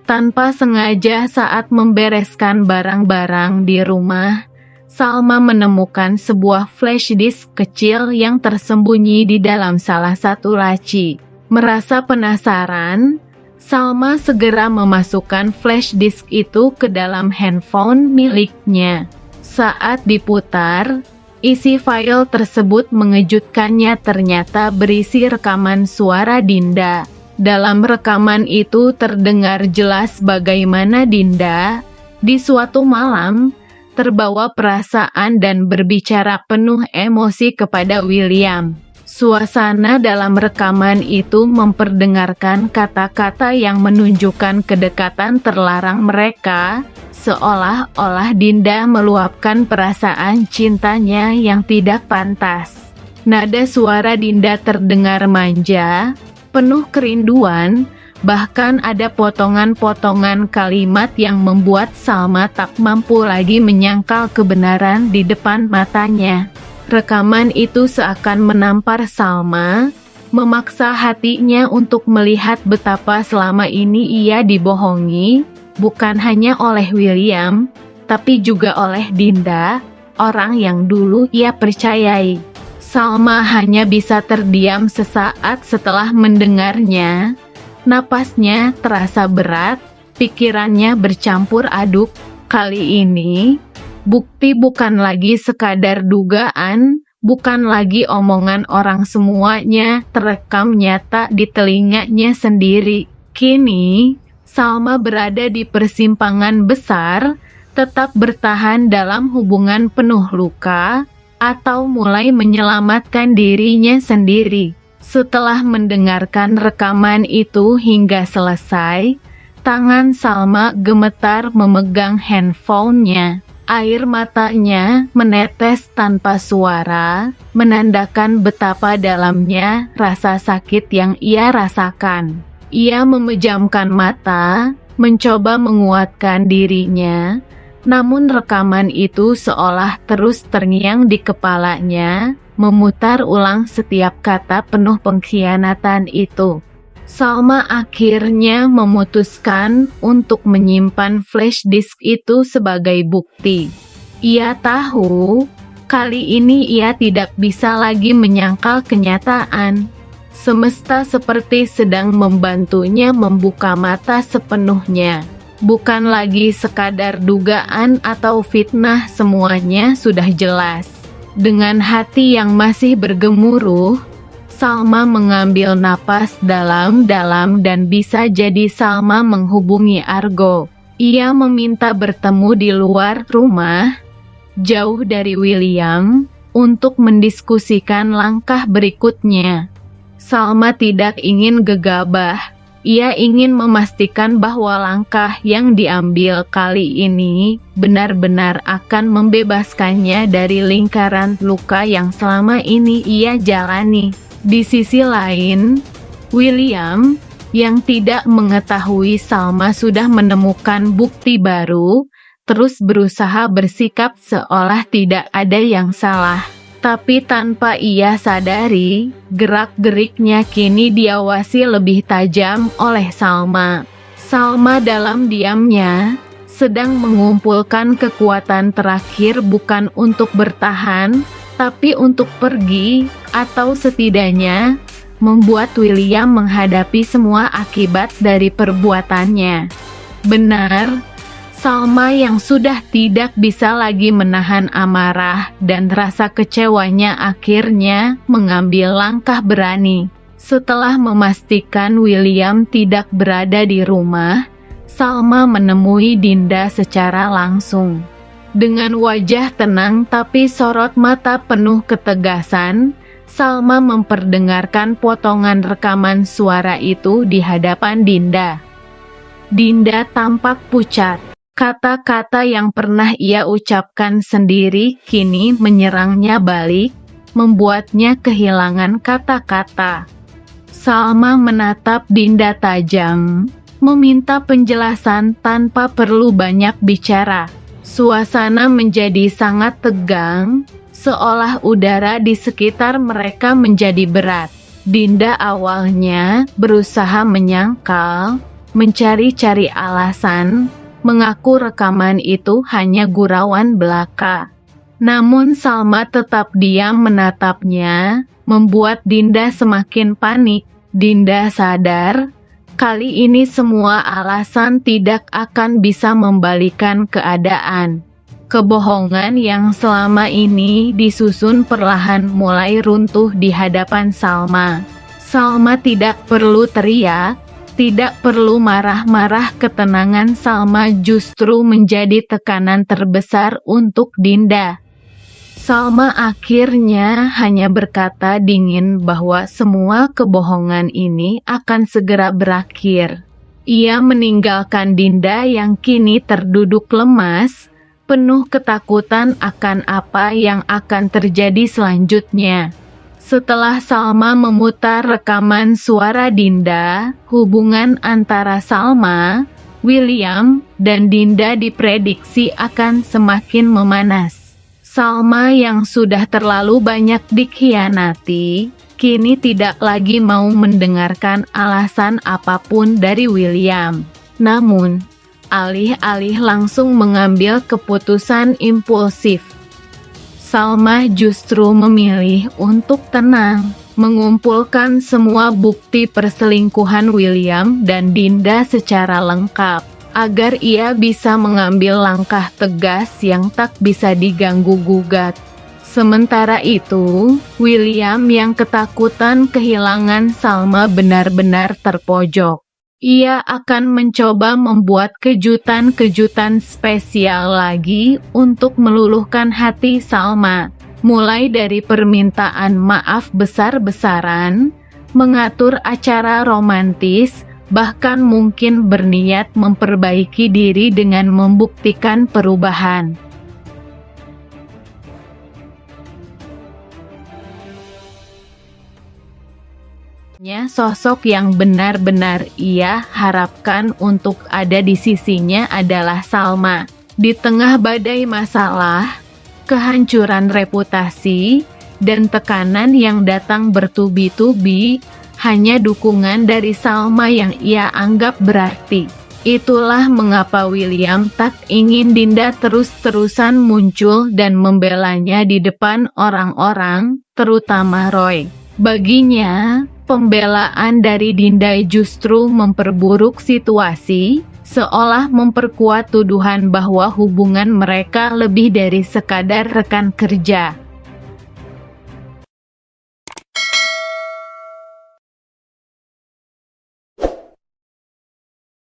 Tanpa sengaja saat membereskan barang-barang di rumah, Salma menemukan sebuah flash disk kecil yang tersembunyi di dalam salah satu laci. Merasa penasaran, Salma segera memasukkan flash disk itu ke dalam handphone miliknya. Saat diputar, isi file tersebut mengejutkannya, ternyata berisi rekaman suara Dinda. Dalam rekaman itu terdengar jelas bagaimana Dinda di suatu malam terbawa perasaan dan berbicara penuh emosi kepada William. Suasana dalam rekaman itu memperdengarkan kata-kata yang menunjukkan kedekatan terlarang mereka, seolah-olah Dinda meluapkan perasaan cintanya yang tidak pantas. Nada suara Dinda terdengar manja, penuh kerinduan, bahkan ada potongan-potongan kalimat yang membuat Salma tak mampu lagi menyangkal kebenaran di depan matanya. Rekaman itu seakan menampar Salma, memaksa hatinya untuk melihat betapa selama ini ia dibohongi, bukan hanya oleh William, tapi juga oleh Dinda, orang yang dulu ia percayai. Salma hanya bisa terdiam sesaat setelah mendengarnya. Napasnya terasa berat, pikirannya bercampur aduk. Kali ini, bukti bukan lagi sekadar dugaan, bukan lagi omongan orang, semuanya terekam nyata di telinganya sendiri. Kini, Salma berada di persimpangan besar, tetap bertahan dalam hubungan penuh luka, atau mulai menyelamatkan dirinya sendiri. Setelah mendengarkan rekaman itu hingga selesai, tangan Salma gemetar memegang handphonenya. Air matanya menetes tanpa suara, menandakan betapa dalamnya rasa sakit yang ia rasakan. Ia memejamkan mata, mencoba menguatkan dirinya, namun rekaman itu seolah terus terngiang di kepalanya, memutar ulang setiap kata penuh pengkhianatan itu. Salma akhirnya memutuskan untuk menyimpan flash disk itu sebagai bukti. Ia tahu, kali ini ia tidak bisa lagi menyangkal kenyataan. Semesta seperti sedang membantunya membuka mata sepenuhnya. Bukan lagi sekadar dugaan atau fitnah, semuanya sudah jelas. Dengan hati yang masih bergemuruh, Salma mengambil napas dalam-dalam dan bisa jadi Salma menghubungi Argo. Ia meminta bertemu di luar rumah, jauh dari William, untuk mendiskusikan langkah berikutnya. Salma tidak ingin gegabah. Ia ingin memastikan bahwa langkah yang diambil kali ini benar-benar akan membebaskannya dari lingkaran luka yang selama ini ia jalani. Di sisi lain, William yang tidak mengetahui Salma sudah menemukan bukti baru, terus berusaha bersikap seolah tidak ada yang salah. Tapi tanpa ia sadari, gerak-geriknya kini diawasi lebih tajam oleh Salma. Salma dalam diamnya sedang mengumpulkan kekuatan terakhir, bukan untuk bertahan, tapi untuk pergi, atau setidaknya membuat William menghadapi semua akibat dari perbuatannya. Benar, Salma yang sudah tidak bisa lagi menahan amarah dan rasa kecewanya akhirnya mengambil langkah berani. Setelah memastikan William tidak berada di rumah, Salma menemui Dinda secara langsung. Dengan wajah tenang tapi sorot mata penuh ketegasan, Salma memperdengarkan potongan rekaman suara itu di hadapan Dinda. Dinda tampak pucat. Kata-kata yang pernah ia ucapkan sendiri kini menyerangnya balik, membuatnya kehilangan kata-kata. Salma menatap Dinda tajam, meminta penjelasan tanpa perlu banyak bicara. Suasana menjadi sangat tegang, seolah udara di sekitar mereka menjadi berat. Dinda awalnya berusaha menyangkal, mencari-cari alasan, mengaku rekaman itu hanya gurauan belaka. Namun Salma tetap diam menatapnya, membuat Dinda semakin panik. Dinda sadar, kali ini semua alasan tidak akan bisa membalikan keadaan. Kebohongan yang selama ini disusun perlahan mulai runtuh di hadapan Salma. Salma tidak perlu teriak, tidak perlu marah-marah. Ketenangan Salma justru menjadi tekanan terbesar untuk Dinda. Salma akhirnya hanya berkata dingin bahwa semua kebohongan ini akan segera berakhir. Ia meninggalkan Dinda yang kini terduduk lemas, penuh ketakutan akan apa yang akan terjadi selanjutnya. Setelah Salma memutar rekaman suara Dinda, hubungan antara Salma, William, dan Dinda diprediksi akan semakin memanas. Salma yang sudah terlalu banyak dikhianati, kini tidak lagi mau mendengarkan alasan apapun dari William. Namun, alih-alih langsung mengambil keputusan impulsif, Salma justru memilih untuk tenang, mengumpulkan semua bukti perselingkuhan William dan Dinda secara lengkap, agar ia bisa mengambil langkah tegas yang tak bisa diganggu-gugat. Sementara itu, William yang ketakutan kehilangan Salma benar-benar terpojok. Ia akan mencoba membuat kejutan-kejutan spesial lagi untuk meluluhkan hati Salma, mulai dari permintaan maaf besar-besaran, mengatur acara romantis, bahkan mungkin berniat memperbaiki diri dengan membuktikan perubahan. Sosok yang benar-benar ia harapkan untuk ada di sisinya adalah Salma. Di tengah badai masalah, kehancuran reputasi, dan tekanan yang datang bertubi-tubi, hanya dukungan dari Salma yang ia anggap berarti. Itulah mengapa William tak ingin Dinda terus-terusan muncul dan membelanya di depan orang-orang, terutama Roy. Baginya, pembelaan dari Dinda justru memperburuk situasi, seolah memperkuat tuduhan bahwa hubungan mereka lebih dari sekadar rekan kerja.